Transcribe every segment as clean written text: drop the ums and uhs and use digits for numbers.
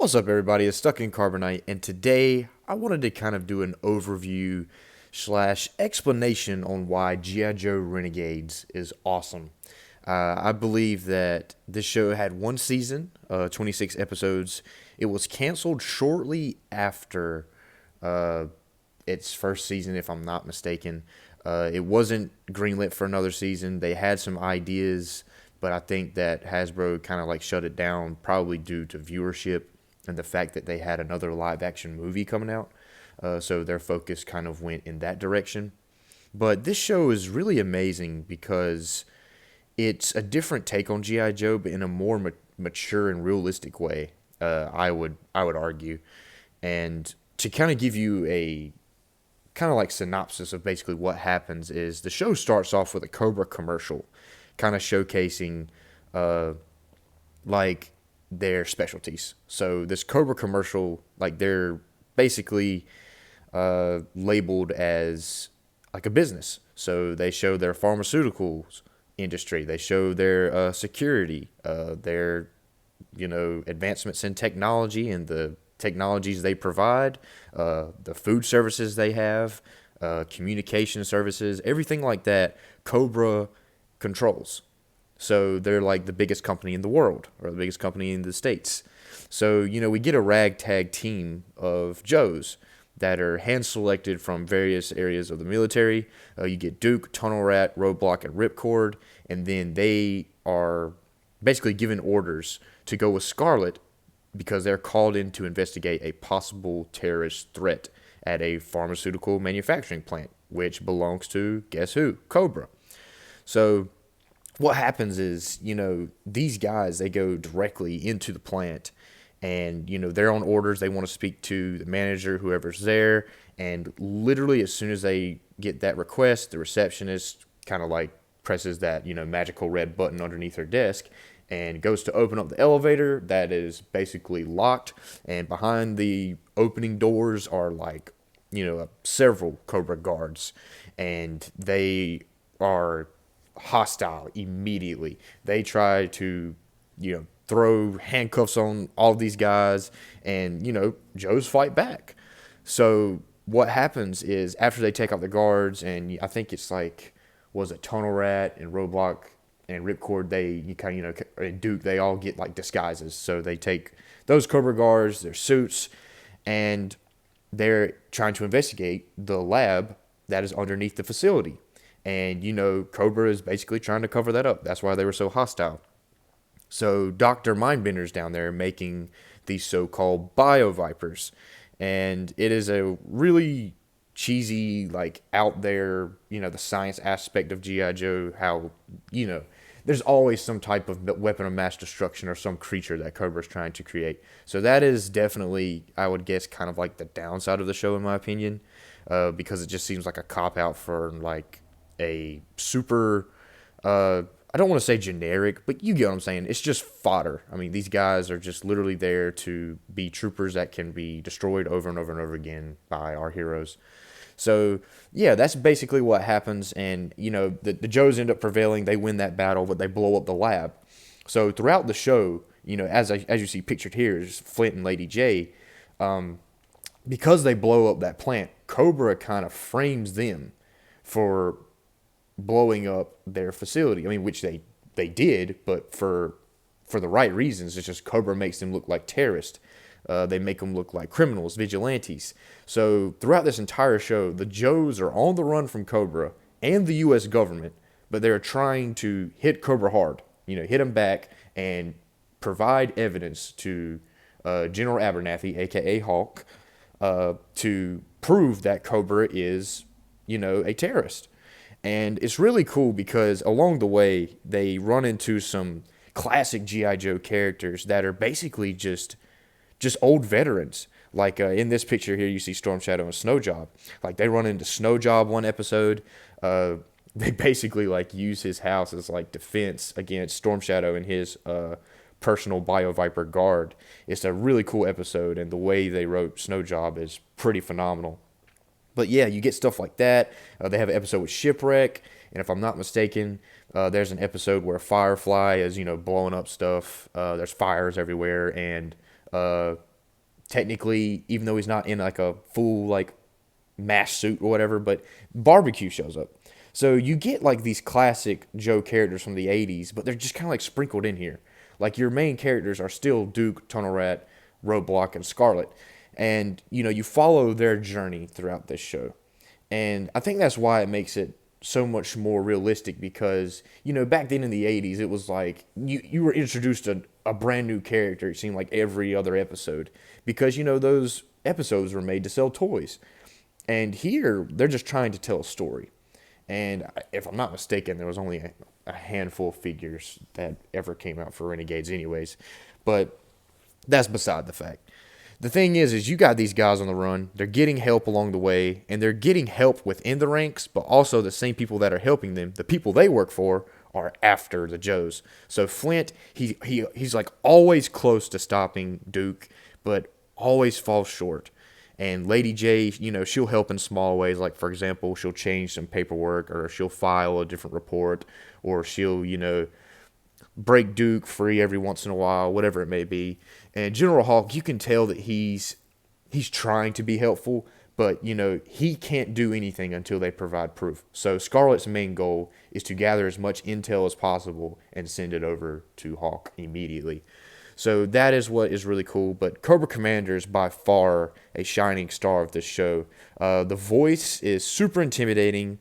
What's up, everybody? It's Stuck in Carbonite, and today I wanted to kind of do an overview slash explanation on why G.I. Joe Renegades is awesome. I believe that this show had one season, 26 episodes. It was canceled shortly after its first season, if I'm not mistaken. It wasn't greenlit for another season. They had some ideas, but I think that Hasbro kind of like shut it down, probably due to viewership and the fact that they had another live action movie coming out. So their focus kind of went in that direction. But this show is really amazing because it's a different take on G.I. Joe, but in a more mature and realistic way, I would argue. And to kind of give you a kind of like synopsis of basically what happens is the show starts off with a Cobra commercial, kind of showcasing like their specialties. So this Cobra commercial, like they're basically labeled as like a business. So they show their pharmaceuticals industry, they show their security, their advancements in technology and the technologies they provide, the food services they have, communication services, everything like that. Cobra controls. So they're like the biggest company in the world, or the biggest company in the States. So, we get a ragtag team of Joes that are hand selected from various areas of the military. You get Duke, Tunnel Rat, Roadblock, and Ripcord, and then they are basically given orders to go with Scarlet because they're called in to investigate a possible terrorist threat at a pharmaceutical manufacturing plant, which belongs to, guess who? Cobra. So what happens is, these guys, they go directly into the plant and, they're on orders. They want to speak to the manager, whoever's there. And literally as soon as they get that request, the receptionist kind of like presses that, magical red button underneath her desk and goes to open up the elevator that is basically locked. And behind the opening doors are like, several Cobra guards. And they are hostile immediately. They try to, throw handcuffs on all of these guys, and, Joe's fight back. So what happens is after they take out the guards, and I think it's like, was it Tunnel Rat and Roadblock and Ripcord, and Duke, they all get like disguises. So they take those Cobra guards, their suits, and they're trying to investigate the lab that is underneath the facility. And, Cobra is basically trying to cover that up. That's why they were so hostile. So Dr. Mindbender's down there making these so-called bio-vipers. And it is a really cheesy, like, out there, the science aspect of G.I. Joe, how, there's always some type of weapon of mass destruction or some creature that Cobra's trying to create. So that is definitely, I would guess, kind of like the downside of the show, in my opinion, because it just seems like a cop-out for, like, a super, I don't want to say generic, but you get what I'm saying. It's just fodder. I mean, these guys are just literally there to be troopers that can be destroyed over and over and over again by our heroes. So, yeah, that's basically what happens. And, the Joes end up prevailing. They win that battle, but they blow up the lab. So throughout the show, as you see pictured here, is Flint and Lady J. Because they blow up that plant, Cobra kind of frames them for blowing up their facility. I mean, which they did, but for the right reasons. It's just Cobra makes them look like terrorists. They make them look like criminals, vigilantes. So throughout this entire show, the Joes are on the run from Cobra and the U.S. government, but they're trying to hit Cobra hard. Hit him back and provide evidence to General Abernathy, a.k.a. Hulk, to prove that Cobra is, a terrorist. And it's really cool because along the way, they run into some classic G.I. Joe characters that are basically just old veterans. Like in this picture here, you see Storm Shadow and Snow Job. Like they run into Snow Job one episode. They basically like use his house as like defense against Storm Shadow and his personal Bio Viper guard. It's a really cool episode, and the way they wrote Snow Job is pretty phenomenal. But yeah, you get stuff like that. They have an episode with Shipwreck, and if I'm not mistaken, there's an episode where Firefly is, blowing up stuff. There's fires everywhere, and technically, even though he's not in like a full like mask suit or whatever, but Barbecue shows up. So you get like these classic Joe characters from the 80s, but they're just kind of like sprinkled in here. Like your main characters are still Duke, Tunnel Rat, Roadblock, and Scarlet. And, you follow their journey throughout this show. And I think that's why it makes it so much more realistic because, back then in the 80s, it was like you were introduced to a brand new character, it seemed like every other episode. Because, those episodes were made to sell toys. And here, they're just trying to tell a story. And if I'm not mistaken, there was only a handful of figures that ever came out for Renegades anyways. But that's beside the fact. The thing is you got these guys on the run. They're getting help along the way, and they're getting help within the ranks, but also the same people that are helping them, the people they work for, are after the Joes. So Flint, he's like always close to stopping Duke, but always falls short. And Lady J, she'll help in small ways. Like, for example, she'll change some paperwork, or she'll file a different report, or she'll, break Duke free every once in a while, whatever it may be. And General Hawk, you can tell that he's trying to be helpful, but, he can't do anything until they provide proof. So Scarlet's main goal is to gather as much intel as possible and send it over to Hawk immediately. So that is what is really cool. But Cobra Commander is by far a shining star of this show. The voice is super intimidating.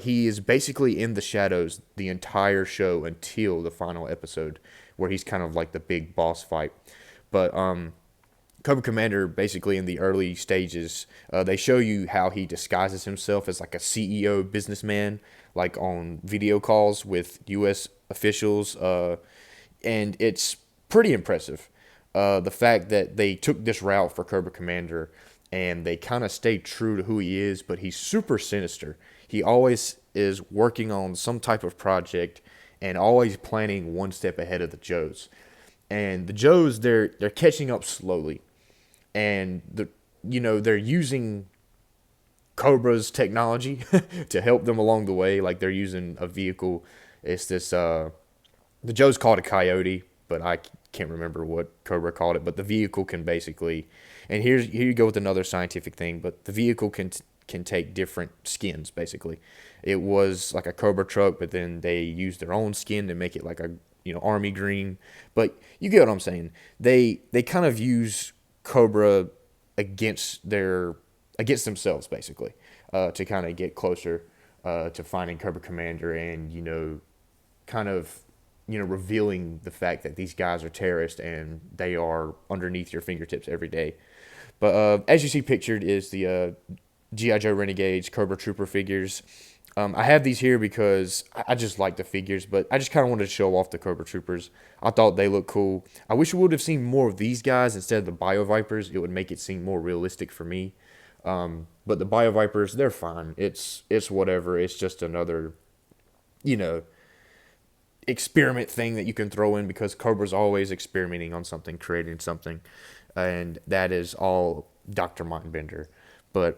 He is basically in the shadows the entire show until the final episode, where he's kind of like the big boss fight. But Cobra Commander, basically in the early stages, they show you how he disguises himself as like a CEO businessman, like on video calls with U.S. officials, and it's pretty impressive. The fact that they took this route for Cobra Commander and they kind of stayed true to who he is, but he's super sinister. He always is working on some type of project and always planning one step ahead of the Joes. And the Joes, they're catching up slowly, and they're using Cobra's technology to help them along the way. Like they're using a vehicle. It's this the Joes called a Coyote, but I can't remember what Cobra called it. But the vehicle can basically, and here you go with another scientific thing. But the vehicle can take different skins. Basically, it was like a Cobra truck, but then they used their own skin to make it like a army green. But you get what I'm saying. They kind of use Cobra against themselves basically, to kind of get closer to finding Cobra Commander and kind of revealing the fact that these guys are terrorists and they are underneath your fingertips every day. But as you see pictured is the G.I.Joe Renegades Cobra Trooper figures. I have these here because I just like the figures, but I just kind of wanted to show off the Cobra Troopers. I thought they looked cool. I wish we would have seen more of these guys instead of the Bio Vipers. It would make it seem more realistic for me. But the Bio Vipers, they're fine. It's whatever. It's just another, experiment thing that you can throw in because Cobra's always experimenting on something, creating something. And that is all Dr. Mindbender. But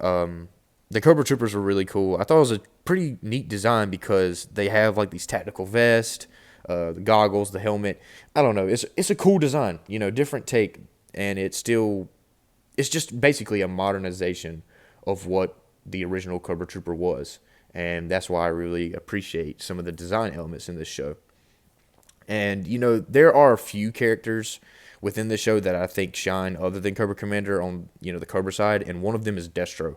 the Cobra Troopers were really cool. I thought it was a pretty neat design because they have like these tactical vests, the goggles, the helmet. I don't know. It's a cool design, different take, and it's just basically a modernization of what the original Cobra Trooper was. And that's why I really appreciate some of the design elements in this show. And, there are a few characters within the show that I think shine other than Cobra Commander on, the Cobra side, and one of them is Destro.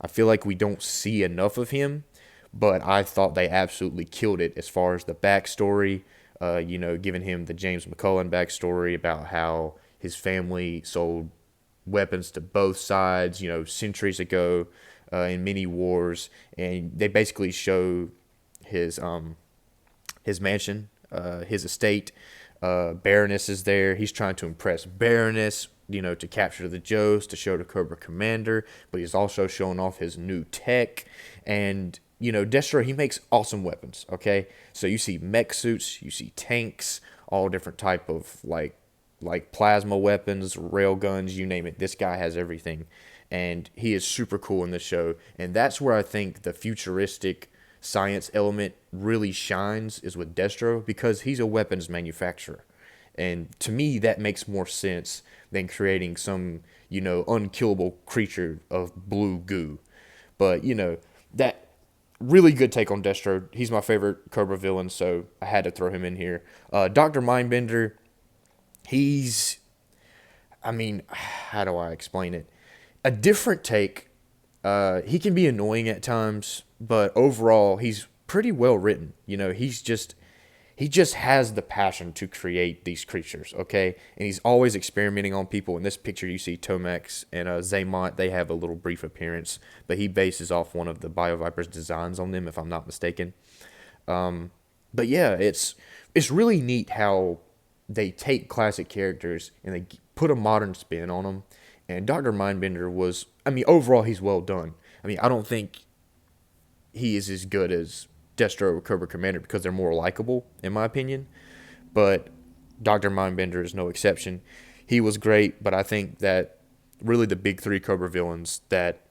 I feel like we don't see enough of him, but I thought they absolutely killed it as far as the backstory, giving him the James McCullen backstory about how his family sold weapons to both sides, centuries ago in many wars, and they basically show his mansion, his estate. Baroness is there. He's trying to impress Baroness, to capture the Joes, to show to Cobra Commander, but he's also showing off his new tech. And, Destro, he makes awesome weapons, okay? So you see mech suits, you see tanks, all different type of, like plasma weapons, rail guns, you name it. This guy has everything. And he is super cool in this show. And that's where I think the futuristic science element really shines is with Destro because he's a weapons manufacturer. And to me, that makes more sense than creating some, unkillable creature of blue goo. But, that really good take on Destro. He's my favorite Cobra villain, so I had to throw him in here. Dr. Mindbender, he's, I mean, how do I explain it? A different take. He can be annoying at times, but overall, he's pretty well written. He just has the passion to create these creatures, okay? And he's always experimenting on people. In this picture, you see Tomax and Zaymont. They have a little brief appearance, but he bases off one of the BioViper's designs on them, if I'm not mistaken. But yeah, it's really neat how they take classic characters and they put a modern spin on them. And Dr. Mindbender was, I mean, overall, he's well done. I mean, I don't think he is as good as Destro or Cobra Commander because they're more likable, in my opinion. But Dr. Mindbender is no exception. He was great, but I think that really the big three Cobra villains that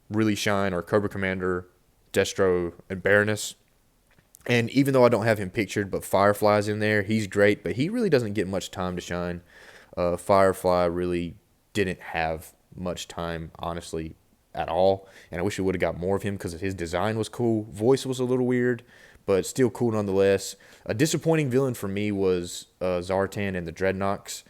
really shine are Cobra Commander, Destro, and Baroness. And even though I don't have him pictured, but Firefly's in there, he's great, but he really doesn't get much time to shine. Firefly really didn't have much time, honestly, at all. And I wish we would have got more of him because his design was cool. Voice was a little weird, but still cool nonetheless. A disappointing villain for me was Zartan and the Dreadnoks.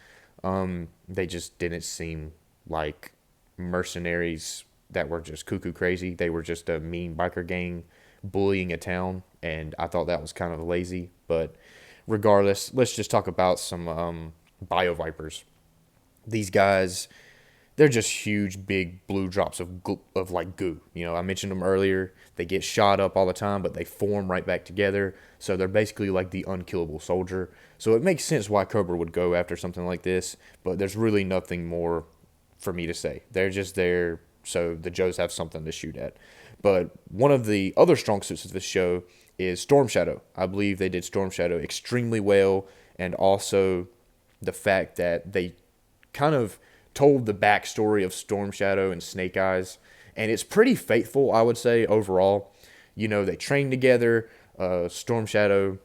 They just didn't seem like mercenaries that were just cuckoo crazy. They were just a mean biker gang bullying a town, and I thought that was kind of lazy. But regardless, let's just talk about some BioVipers. These guys, they're just huge, big blue drops of like goo. I mentioned them earlier. They get shot up all the time, but they form right back together. So they're basically like the unkillable soldier. So it makes sense why Cobra would go after something like this, but there's really nothing more for me to say. They're just there so the Joes have something to shoot at. But one of the other strong suits of this show is Storm Shadow. I believe they did Storm Shadow extremely well, and also the fact that they kind of told the backstory of Storm Shadow and Snake Eyes, and it's pretty faithful, I would say, overall. They train together. Storm Shadow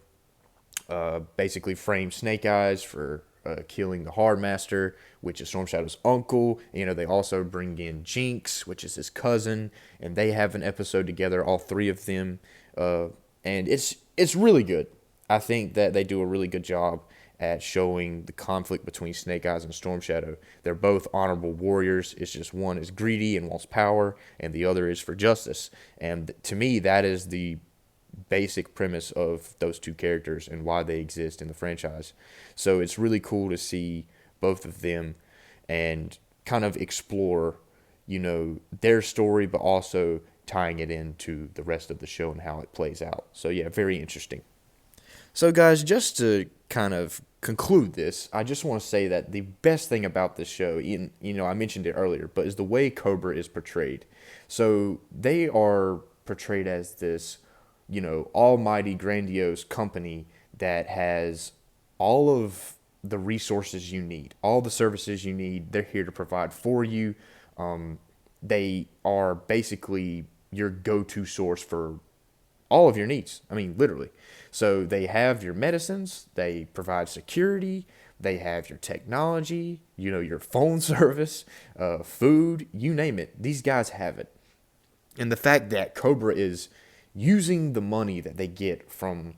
basically framed Snake Eyes for killing the Hard Master, which is Storm Shadow's uncle. They also bring in Jinx, which is his cousin, and they have an episode together, all three of them, and it's really good. I think that they do a really good job at showing the conflict between Snake Eyes and Storm Shadow. They're both honorable warriors. It's just one is greedy and wants power, and the other is for justice. And to me, that is the basic premise of those two characters and why they exist in the franchise. So it's really cool to see both of them and kind of explore, their story, but also tying it into the rest of the show and how it plays out. So yeah, very interesting. So guys, just to kind of conclude this, I just want to say that the best thing about this show, I mentioned it earlier, but is the way Cobra is portrayed. So they are portrayed as this, almighty, grandiose company that has all of the resources you need, all the services you need. They're here to provide for you. They are basically your go-to source for all of your needs. I mean, literally. So they have your medicines, they provide security, they have your technology, your phone service, food, you name it. These guys have it. And the fact that Cobra is using the money that they get from,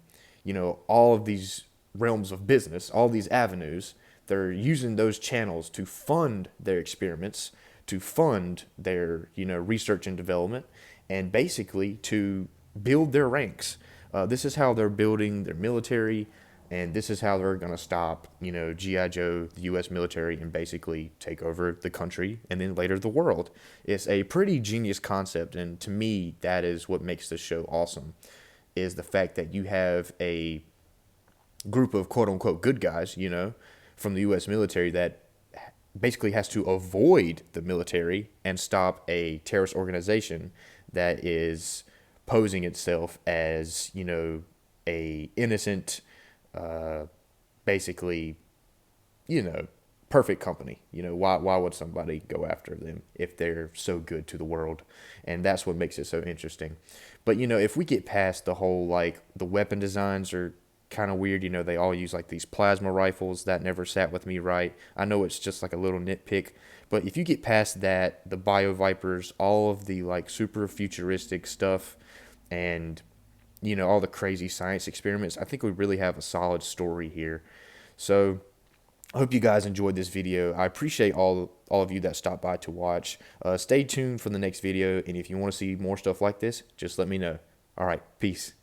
all of these realms of business, all these avenues, they're using those channels to fund their experiments, to fund their, research and development, and basically to build their ranks. This is how they're building their military, and this is how they're going to stop, G.I. Joe, the U.S. military, and basically take over the country and then later the world. It's a pretty genius concept, and to me, that is what makes this show awesome, is the fact that you have a group of quote-unquote good guys, from the U.S. military that basically has to avoid the military and stop a terrorist organization that is posing itself as, a innocent, basically, perfect company. Why would somebody go after them if they're so good to the world? And that's what makes it so interesting. But, if we get past the whole, the weapon designs are kind of weird. You know, they all use like these plasma rifles. That never sat with me right. I know it's just like a little nitpick, but if you get past that, the Bio Vipers, all of the like super futuristic stuff, and you know, all the crazy science experiments, I think we really have a solid story here. So I hope you guys enjoyed this video. I appreciate all of you that stopped by to watch. Stay tuned for the next video, and if you want to see more stuff like this, just let me know. All right, peace.